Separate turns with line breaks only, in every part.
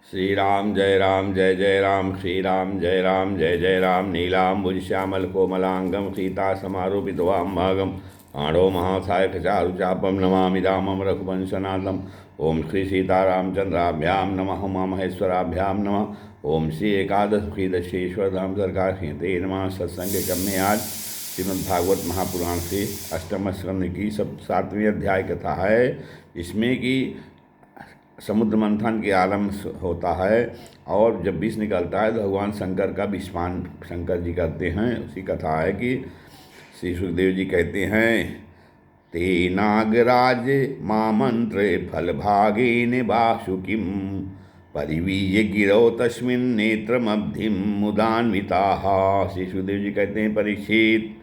श्री राम जय राम जय जय राम श्री राम जय राम जय जय राम नीलाम्बुज श्यामल कोमलांगम सीता समारूपित वामभागम आढ़ो महासाय चारुचापम नमामि रामम रघुवंशनाथम। ओम श्री सीतारामचंद्राभ्याम नमः उमा महेश्वराभ्याम नमः। ओम श्री एकादशीदशेश्वर धाम सरकार ते नमः। सत्संग क्रम में आज श्रीमद्भागवत महापुराण से अष्टम स्कंद की 7वें अध्याय कथा है। इसमें कि समुद्र मंथन के आरंभ होता है और जब विष निकलता है तो भगवान शंकर का विस्फान शंकर जी करते हैं। उसी कथा है कि श्री सुखदेव जी कहते हैं, ते नागराज मामंत्रे फल भागे वासुकिम परिवीय गिरो तस्मिन् नेत्रमब्धिम मुदान्विताः। श्री सुखदेव जी कहते हैं, परीक्षित,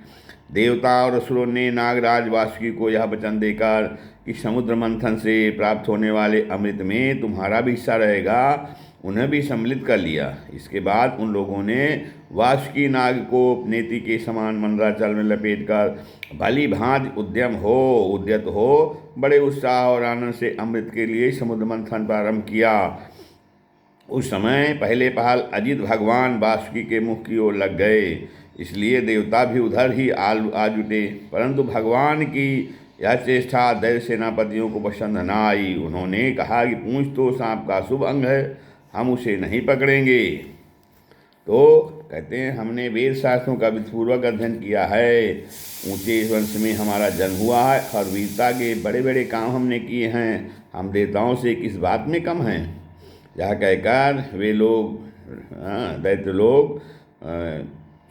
देवता और असुरों ने नागराज वासुकी को यह वचन देकर कि समुद्र मंथन से प्राप्त होने वाले अमृत में तुम्हारा भी हिस्सा रहेगा, उन्हें भी सम्मिलित कर लिया। इसके बाद उन लोगों ने वासुकी नाग को नेति के समान मंदराचल में लपेटकर भली भांति उद्यत हो बड़े उत्साह और आनंद से अमृत के लिए समुद्र मंथन प्रारंभ किया। उस समय पहले पहल अजित भगवान वासुकी के मुख की ओर लग गए, इसलिए देवता भी उधर ही आ जुटे। परंतु भगवान की यह चेष्टा दैव सेनापतियों को पसंद न आई। उन्होंने कहा कि पूंछ तो सांप का शुभ अंग है, हम उसे नहीं पकड़ेंगे। तो कहते हैं, हमने वेद शास्त्रों का विधिपूर्वक अध्ययन किया है, ऊंचे वंश में हमारा जन्म हुआ है और वीरता के बड़े बड़े काम हमने किए हैं, हम देवताओं से किस बात में कम हैं। यह कहकर वे लोग दैत्य लोग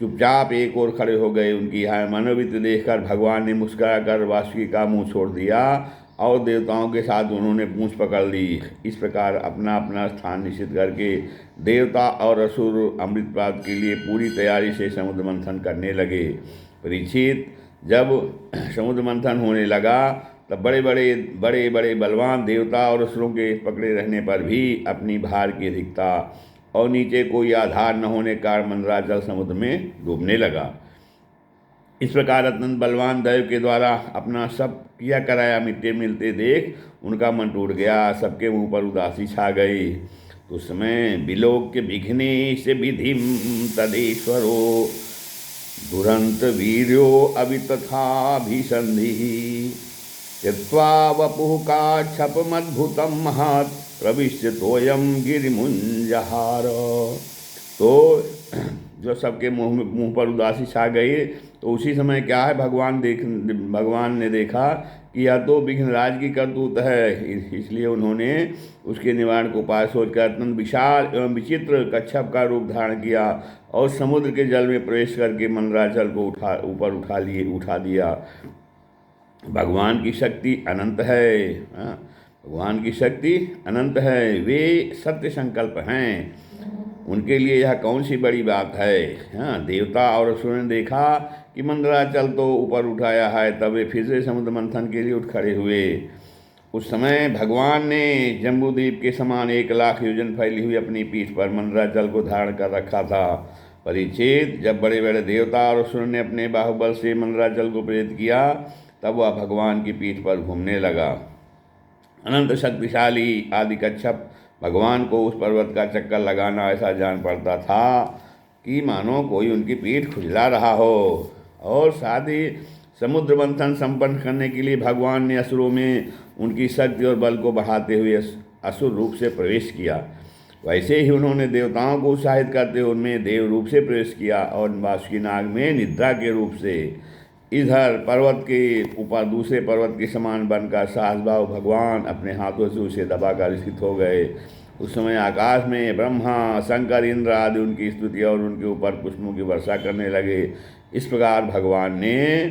चुपचाप एक ओर खड़े हो गए। उनकी यह मनोवृत्ति देखकर भगवान ने मुस्कुराकर वासुकी का मुंह छोड़ दिया और देवताओं के साथ उन्होंने पूंछ पकड़ ली। इस प्रकार अपना अपना स्थान निश्चित करके देवता और असुर अमृत प्राप्त के लिए पूरी तैयारी से समुद्र मंथन करने लगे। परीक्षित, जब समुद्र मंथन होने लगा तब बड़े बड़े बलवान देवता और असुरों के पकड़े रहने पर भी अपनी भार की अधिकता और नीचे कोई आधार न होने के कारण मंदराचल समुद्र में डूबने लगा। इस प्रकार अत्यंत बलवान दैव के द्वारा अपना सब किया कराया मिलते देख उनका मन टूट गया, सबके मुंह पर उदासी छा गई। तो उस समय विलोक्य विघ्नेश विधिम तदेश्वरो दुरंत वीर्यो अवितथाभिसंधि त्यक्त्वा वपुः काक्षपमद्भुतं महत् प्रविश्य तोयम गिरिमुंजहार। तो जो सबके मुंह पर उदासी छा गई, तो उसी समय क्या है, भगवान ने देखा कि यह तो विघ्नराज की करतूत है, इसलिए उन्होंने उसके निवारण को उपाय सोचकर अत्यंत विशाल एवं विचित्र कच्छप का रूप धारण किया और समुद्र के जल में प्रवेश करके मंदराचल को ऊपर उठा दिया। भगवान की शक्ति अनंत है, भगवान की शक्ति अनंत है, वे सत्य संकल्प हैं, उनके लिए यह कौन सी बड़ी बात है। देवता और असुरों ने देखा कि मंदराचल तो ऊपर उठाया है, तब वे फिर से समुद्र मंथन के लिए उठ खड़े हुए। उस समय भगवान ने जम्बूद्वीप के समान 1,00,000 योजन फैली हुई अपनी पीठ पर मंदराचल को धारण कर रखा था। परीक्षित, जब बड़े बड़े देवता और असुरों ने अपने बाहुबल से मंदराचल को प्रेरित किया, तब वह भगवान की पीठ पर घूमने लगा। अनंत शक्तिशाली आदि कच्छप भगवान को उस पर्वत का चक्कर लगाना ऐसा जान पड़ता था कि मानो कोई उनकी पीठ खुजला रहा हो। और साथ ही समुद्र मंथन संपन्न करने के लिए भगवान ने असुरों में उनकी शक्ति और बल को बढ़ाते हुए असुर रूप से प्रवेश किया। वैसे ही उन्होंने देवताओं को उत्साहित करते हुए उनमें देव रूप से प्रवेश किया और वासुकी नाग में निद्रा के रूप से। इधर पर्वत के ऊपर दूसरे पर्वत के समान बनकर सहस्रबाहु भगवान अपने हाथों से उसे दबाकर स्थित हो गए। उस समय आकाश में ब्रह्मा, शंकर, इंद्र आदि उनकी स्तुति और उनके ऊपर पुष्पों की वर्षा करने लगे। इस प्रकार भगवान ने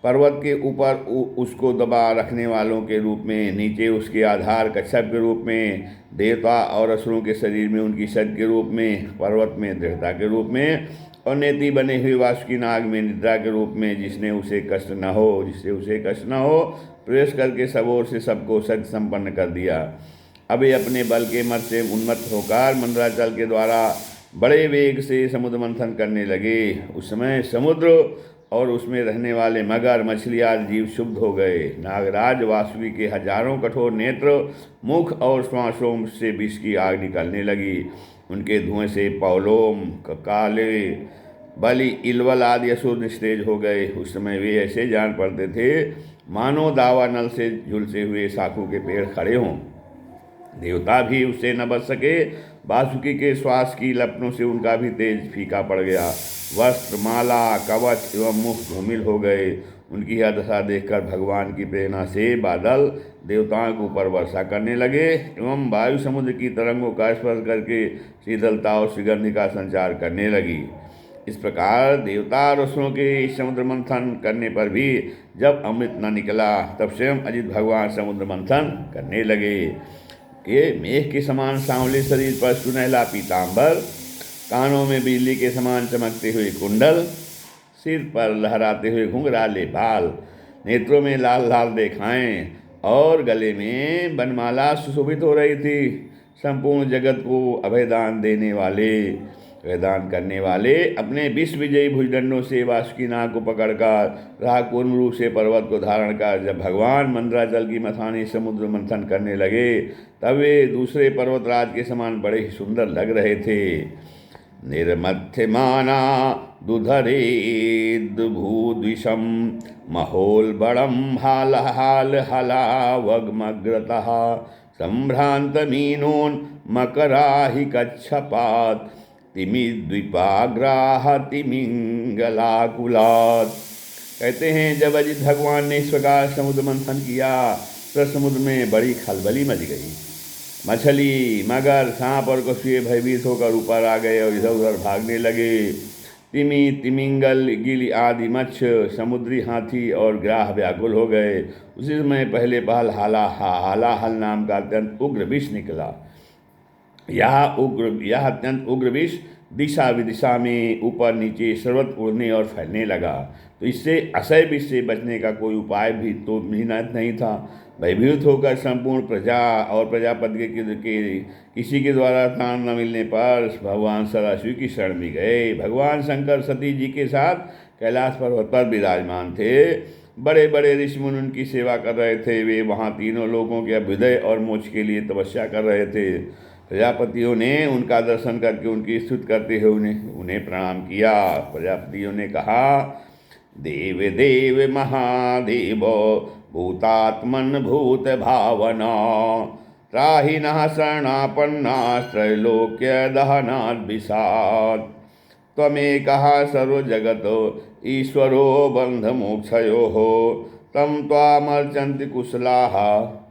पर्वत के ऊपर उसको दबा रखने वालों के रूप में, नीचे उसके आधार कच्छप के रूप में, देवता और असुरों के शरीर में उनकी शक्ति के रूप में, पर्वत में दृढ़ता के रूप में और नेति बने हुए वासुकी नाग में निद्रा के रूप में, जिससे उसे कष्ट न हो प्रवेश करके सब ओर से सबको शक्ति संपन्न कर दिया। अब ये अपने बल के मत से उन्मत्त होकर मंदराचल के द्वारा बड़े वेग से समुद्र मंथन करने लगे। उस समय समुद्र और उसमें रहने वाले मगर, मछली आदि जीव शुद्ध हो गए। नागराज वासुकी के हजारों कठोर नेत्र, मुख और श्वासों से विष की आग निकलने लगी। उनके धुएं से पौलोम, काले, बलि, इलवल आदि असुर निस्तेज हो गए। उस समय वे ऐसे जान पड़ते थे मानो दावानल से झुलसे हुए साखू के पेड़ खड़े हों। देवता भी उससे न बच सके। वासुकी के श्वास की लपटों से उनका भी तेज फीका पड़ गया। वस्त्र, माला, कवच एवं मुख धूमिल हो गए। उनकी यह दशा देखकर भगवान की प्रेरणा से बादल देवताओं के ऊपर वर्षा करने लगे एवं वायु समुद्र की तरंगों का स्पर्श करके शीतलता और सुगंध का संचार करने लगी। इस प्रकार देवता और असुरों के समुद्र मंथन करने पर भी जब अमृत न निकला, तब स्वयं अजित भगवान समुद्र मंथन करने लगे। ये मेघ के समान सांवले शरीर पर सुनहला पीताम्बर, कानों में बिजली के समान चमकते हुए कुंडल, सिर पर लहराते हुए घुंघराले बाल, नेत्रों में लाल लाल रेखाएं और गले में बनमाला सुशोभित हो रही थी। संपूर्ण जगत को अभयदान देने वाले, अभयदान करने वाले अपने विश्व विजयी भुजदंडों से वासुकी नाग को पकड़कर रागपूर्ण रूप से पर्वत को धारण कर जब भगवान मंदराचल की मथानी समुद्र मंथन करने लगे, तब वे दूसरे पर्वतराज के समान बड़े ही सुंदर लग रहे थे। निर्मथ्यमाना दुधरेद भूद्विषम महोल्बड़म हाल हाल हलावग्मग्रतः संभ्रांत मीनोन मकराहि कच्छपात तिमिद्विपाग्राह तिमिंगलाकुलात। कहते हैं जब अजित भगवान ने इस प्रकार समुद्र मंथन किया तो समुद्र में बड़ी खलबली मच गई। मछली, मगर, सांप और कछुए भयभीत होकर ऊपर आ गए और इधर उधर भागने लगे। तिमी, तिमिंगल, गिल आदि मत्स्य, समुद्री हाथी और ग्राह व्याकुल हो गए। उसी समय पहले पहल हालाहल नाम का अत्यंत उग्र विष निकला। यह अत्यंत उग्र विष दिशा विदिशा में ऊपर नीचे सर्वत्र उड़ने और फैलने लगा। तो इससे असह्य विष से बचने का कोई उपाय भी तो नहीं था। भयभीत होकर संपूर्ण प्रजा और प्रजापति के किसी के द्वारा त्राण न मिलने पर भगवान सदाशिव की शरण में गए। भगवान शंकर सती जी के साथ कैलाश पर्वत पर विराजमान थे। बड़े बड़े ऋषि मुनि उनकी सेवा कर रहे थे। वे वहाँ तीनों लोगों के अभ्युदय और मोक्ष के लिए तपस्या कर रहे थे। प्रजापतियों ने उनका दर्शन करके उनकी स्तुति करते हुए उन्हें प्रणाम किया। प्रजापतियों ने कहा, देव देव महादेव भूतात्मन भूत भावना त्राहि नः शरणापन्नास्त्रैलोक्य दहनाद् विषाद। त्वमेकः सर्वजगतो ईश्वरो बन्धमोक्षयोः तं त्वामर्चन्ति कुशलाः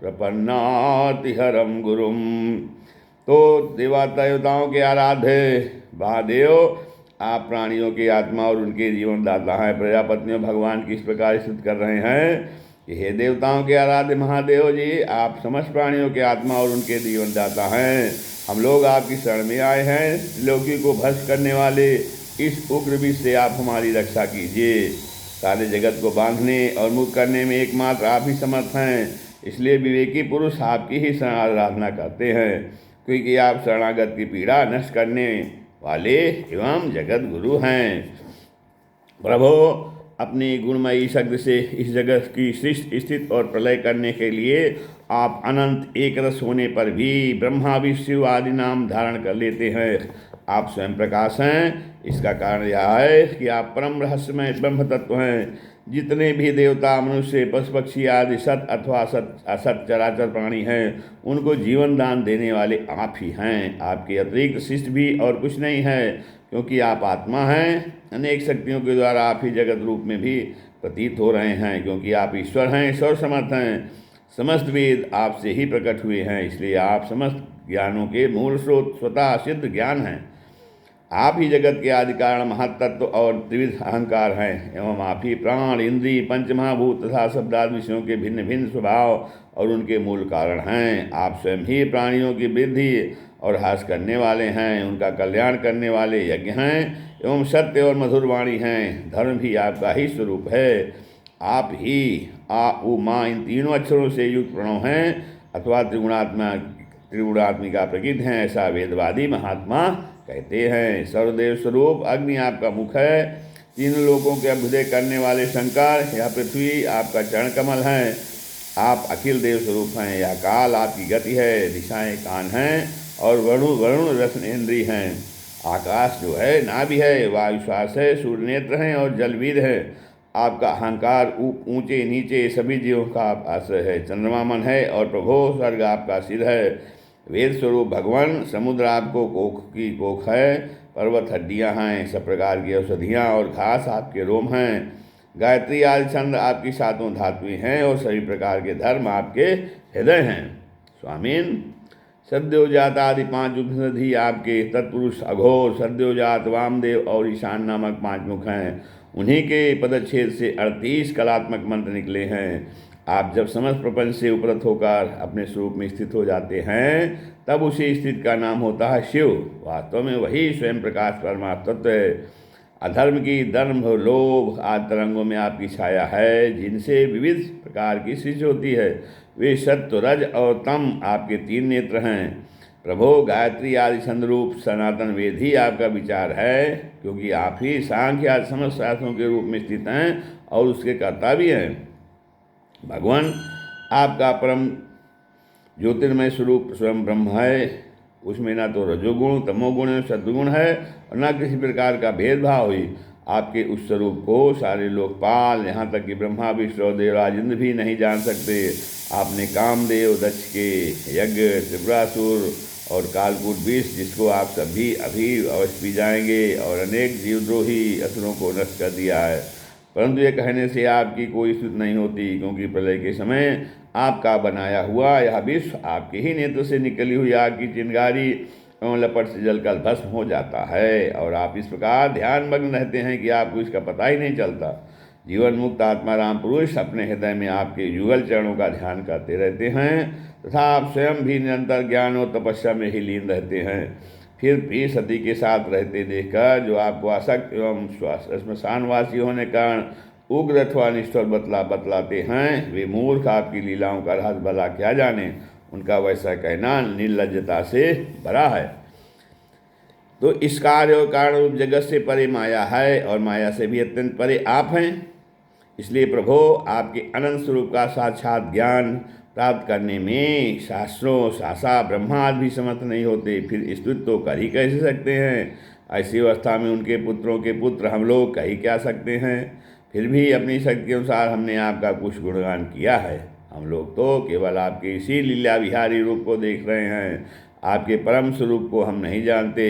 प्रपन्नातिहरं गुरुम्। तो देवताओं के आराध्य महादेव, आप प्राणियों की आत्मा और उनके जीवन दाता हैं। प्रजापतियों भगवान की इस प्रकार स्तुति कर रहे हैं, हे देवताओं के आराध्य महादेव जी, आप समस्त प्राणियों के आत्मा और उनके जीवन दाता हैं। हम लोग आपकी शरण में आए हैं। त्रिलोकी को भस्म करने वाले इस उग्र विष से आप हमारी रक्षा कीजिए। सारे जगत को बांधने और मुक्त करने में एकमात्र आप ही समर्थ हैं। इसलिए विवेकी पुरुष आपकी ही शरण आराधना करते हैं, क्योंकि आप शरणागत की पीड़ा नष्ट करने वाले एवं जगत गुरु हैं। प्रभो, अपनी गुणमयी शक्ति से इस जगत की सृष्टि, स्थिति और प्रलय करने के लिए आप अनंत एक रस होने पर भी ब्रह्मा, विष्णु आदि नाम धारण कर लेते हैं। आप स्वयं प्रकाश हैं। इसका कारण यह है कि आप परम रहस्यमय ब्रह्म तत्व हैं। जितने भी देवता, मनुष्य, पशु पक्षी आदि सत अथवा असत चराचर प्राणी हैं, उनको जीवन दान देने वाले आप ही हैं। आपके अतिरिक्त शिष्ट भी और कुछ नहीं है, क्योंकि आप आत्मा हैं। अनेक शक्तियों के द्वारा आप ही जगत रूप में भी प्रतीत हो रहे हैं, क्योंकि आप ईश्वर हैं, सर्वसमर्थ हैं। समस्त वेद आपसे ही प्रकट हुए हैं, इसलिए आप समस्त ज्ञानों के मूल स्रोत स्वतः सिद्ध ज्ञान हैं। आप ही जगत के आदि कारण महत्तत्व और त्रिविध अहंकार हैं, एवं आप ही प्राण, इंद्रिय, पंचमहाभूत तथा शब्दादि विषयों के भिन्न भिन्न स्वभाव और उनके मूल कारण हैं। आप स्वयं ही प्राणियों की वृद्धि और ह्रास करने वाले हैं, उनका कल्याण करने वाले यज्ञ हैं एवं सत्य और मधुर वाणी हैं। धर्म भी आपका ही स्वरूप है। आप ही आ उ मा इन तीनों अक्षरों से युक्त प्रणव हैं अथवा त्रिगुणात्मिका प्रकृत हैं, ऐसा वेदवादी महात्मा कहते हैं। सर्वदेव स्वरूप अग्नि आपका मुख है। तीनों लोगों के अभ्युदय करने वाले शंकर, यह पृथ्वी आपका चरण कमल है। आप अखिल देव स्वरूप हैं। यह काल आपकी गति है। दिशाएं कान हैं और वरुण वरुण रत्नेन्द्रिय हैं। आकाश जो है नाभि है, वायु श्वास है, सूर्य नेत्र हैं और जलवीर है। आपका अहंकार ऊंचे नीचे सभी जीवों का आप आश्रय है। चंद्रमा मन है और प्रभो स्वर्ग आपका सिर है। वेद स्वरूप भगवान, समुद्र आपको कोख की कोख है। पर्वत हड्डियाँ हैं, सब प्रकार की औषधियाँ और घास आपके रोम हैं। गायत्री आदि छंद आपकी सातों धातुएं हैं और सभी प्रकार के धर्म आपके हृदय हैं। स्वामीन, सद्योजात आदि 5 उपनिषद आपके, तत्पुरुष अघोर, सद्योजात, वामदेव और ईशान नामक 5 मुख हैं। उन्हीं के पदच्छेद से 38 कलात्मक मंत्र निकले हैं। आप जब समस्त प्रपंच से उपरत होकर अपने स्वरूप में स्थित हो जाते हैं, तब उसी स्थित का नाम होता है शिव। वास्तव में वही स्वयं प्रकाश परमात्मा तत्व है। अधर्म की दर्भ, लोभ आदि तरंगों में आपकी छाया है, जिनसे विविध प्रकार की सृष्टि होती है। वे सत्व, रज और तम आपके 3 नेत्र हैं। प्रभो, गायत्री आदि छंद रूप सनातन वेद ही आपका विचार है, क्योंकि आप ही सांख्य आदि समस्त शास्त्रों के रूप में स्थित हैं और उसके कर्ता भी हैं। भगवान, आपका परम ज्योतिर्मय स्वरूप स्वयं ब्रह्म है। उसमें ना तो रजोगुण, तमोगुण, सद्गुण है और न किसी प्रकार का भेदभाव हुई। आपके उस स्वरूप को सारे लोकपाल, यहाँ तक कि ब्रह्मा, विष्णु, देवराज, इंद्र भी नहीं जान सकते। आपने कामदेव, दक्ष के यज्ञ, त्रिपुरासुर और कालकूट विष, जिसको आप सभी अभी अवश्य पी जाएंगे, और अनेक जीवद्रोही असुरों को नष्ट कर दिया है। परंतु ये कहने से आपकी कोई स्तुति नहीं होती, क्योंकि प्रलय के समय आपका बनाया हुआ यह विश्व आपके ही नेत्र से निकली हुई आग की चिंगारी एवं लपट से जलकर भस्म हो जाता है, और आप इस प्रकार ध्यानमग्न रहते हैं कि आपको इसका पता ही नहीं चलता। जीवन मुक्त आत्मा राम पुरुष अपने हृदय में आपके युगल चरणों का ध्यान करते रहते हैं, तथा आप स्वयं भी निरंतर ज्ञान और तपस्या में ही लीन रहते हैं। फिर भी सती के साथ रहते देखकर जो आपको आसक्त एवं श्मशानवासी होने कारण उग्र अथवा निष्ठुर बतलाते हैं, वे मूर्ख आपकी लीलाओं का रहस्य भला क्या जाने। उनका वैसा कहना निर्लज्जता से भरा है। तो इस कार्य और कारण रूप जगत से परे माया है, और माया से भी अत्यंत परे आप हैं। इसलिए प्रभो, आपके अनंत स्वरूप का साक्षात ज्ञान प्राप्त करने में शास्त्रों, शासा, ब्रह्मा आदि भी समर्थ नहीं होते। फिर स्तुति तो कर ही कैसे सकते हैं। ऐसी अवस्था में उनके पुत्रों के पुत्र हम लोग कह ही क्या सकते हैं। फिर भी अपनी शक्ति अनुसार हमने आपका कुछ गुणगान किया है। हम लोग तो केवल आपके इसी लीला विहारी रूप को देख रहे हैं, आपके परम स्वरूप को हम नहीं जानते।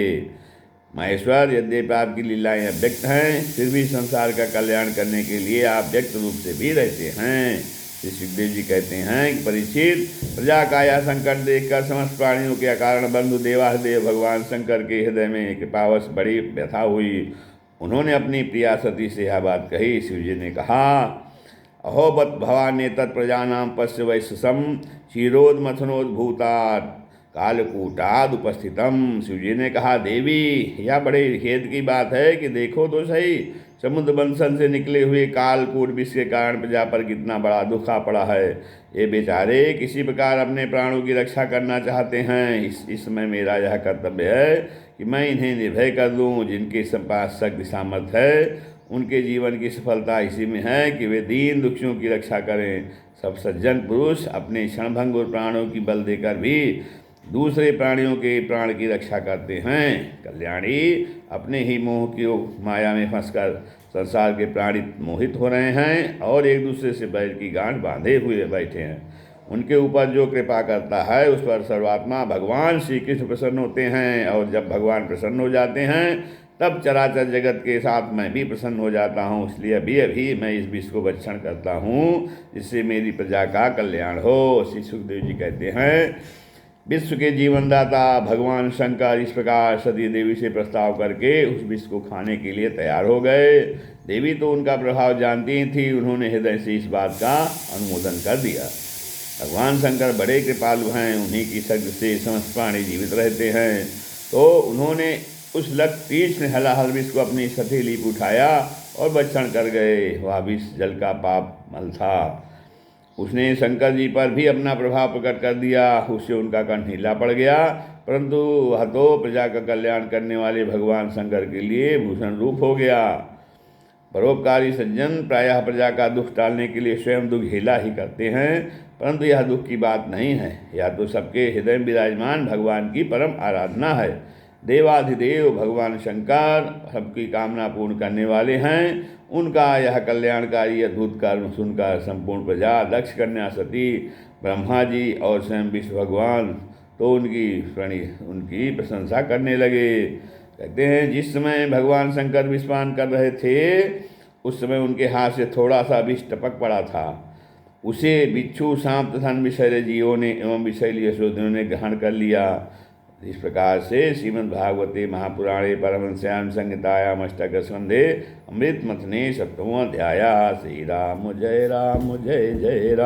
महेश्वर, यद्यपि आपकी लीलाएं अव्यक्त हैं, फिर भी संसार का कल्याण करने के लिए आप व्यक्त रूप से भी रहते हैं। श्री सुखदेव जी कहते हैं कि परीक्षित, प्रजा का यह संकट देखकर समस्त प्राणियों के अकारण बंधु देवादेव भगवान शंकर के हृदय में कृपावश बड़ी व्यथा हुई। उन्होंने अपनी प्रिया सती से यह बात कही। शिव जी ने कहा, अहो बत भवाने तत्प्रजानाम पश्य वैश्यसम क्षीरोदमथनोद्भूतात् कालकूटाद उपस्थितम। शिव जी ने कहा, देवी, यह बड़े खेद की बात है कि देखो तो सही, समुद्र मंथन से निकले हुए कालकूट विष के कारण प्रजा पर कितना बड़ा दुख आ पड़ा है। ये बेचारे किसी प्रकार अपने प्राणों की रक्षा करना चाहते हैं। इस समय मेरा यह कर्तव्य है कि मैं इन्हें निर्भय कर दूं। जिनके पास शक्ति सामर्थ्य है, उनके जीवन की सफलता इसी में है कि वे दीन दुखियों की रक्षा करें। सब सज्जन पुरुष अपने क्षणभंगुर प्राणों की बल देकर भी दूसरे प्राणियों के प्राण की रक्षा करते हैं। कल्याणी, अपने ही मोह की माया में फंसकर संसार के प्राणी मोहित हो रहे हैं और एक दूसरे से बैर की गांठ बांधे हुए बैठे हैं। उनके ऊपर जो कृपा करता है, उस पर सर्वात्मा भगवान श्री कृष्ण प्रसन्न होते हैं, और जब भगवान प्रसन्न हो जाते हैं, तब चराचर जगत के साथ मैं भी प्रसन्न हो जाता हूँ। इसलिए अभी मैं इस विष को भक्षण करता हूँ, जिससे मेरी प्रजा का कल्याण हो। श्री सुखदेव जी कहते हैं, विश्व के जीवनदाता भगवान शंकर इस प्रकार सती देवी से प्रस्ताव करके उस विष को खाने के लिए तैयार हो गए। देवी तो उनका प्रभाव जानती ही थी। उन्होंने हृदय से इस बात का अनुमोदन कर दिया। भगवान शंकर बड़े कृपालु हैं, उन्हीं की शक्ति से समस्त प्राणी जीवित रहते हैं। तो उन्होंने उस तीक्ष्ण हलाहल विष को अपनी हथेली पर उठाया और भक्षण कर गए। वह विष जल का पाप मल था। उसने शंकर जी पर भी अपना प्रभाव प्रकट कर दिया। उससे उनका कंठ ढीला पड़ गया, परंतु वह तो प्रजा का कल्याण करने वाले भगवान शंकर के लिए भूषण रूप हो गया। परोपकारी सज्जन प्रायः प्रजा का दुख टालने के लिए स्वयं दुख हिला ही करते हैं, परंतु यह दुख की बात नहीं है। यह तो सबके हृदय में विराजमान भगवान की परम आराधना है। देवाधिदेव भगवान शंकर सबकी कामना पूर्ण करने वाले हैं। उनका यह कल्याणकारी अद्भुत कर्म सुनकर संपूर्ण प्रजा, दक्ष कन्या सती, ब्रह्मा जी और स्वयं विष्णु भगवान तो उनकी प्रशंसा करने लगे। कहते हैं, जिस समय भगवान शंकर विषपान कर रहे थे उस समय उनके हाथ से थोड़ा सा विष टपक पड़ा था। उसे बिच्छू, सांप तथा विषैले जीवों ने एवं विषैली असुरों ने ग्रहण कर लिया। इस प्रकार से श्रीमद् भागवते महापुराणे परमहंस्यां संहितायां अष्टक स्कंधे अमृत मथने सप्तमो अध्याय। श्री राम जय जय राम।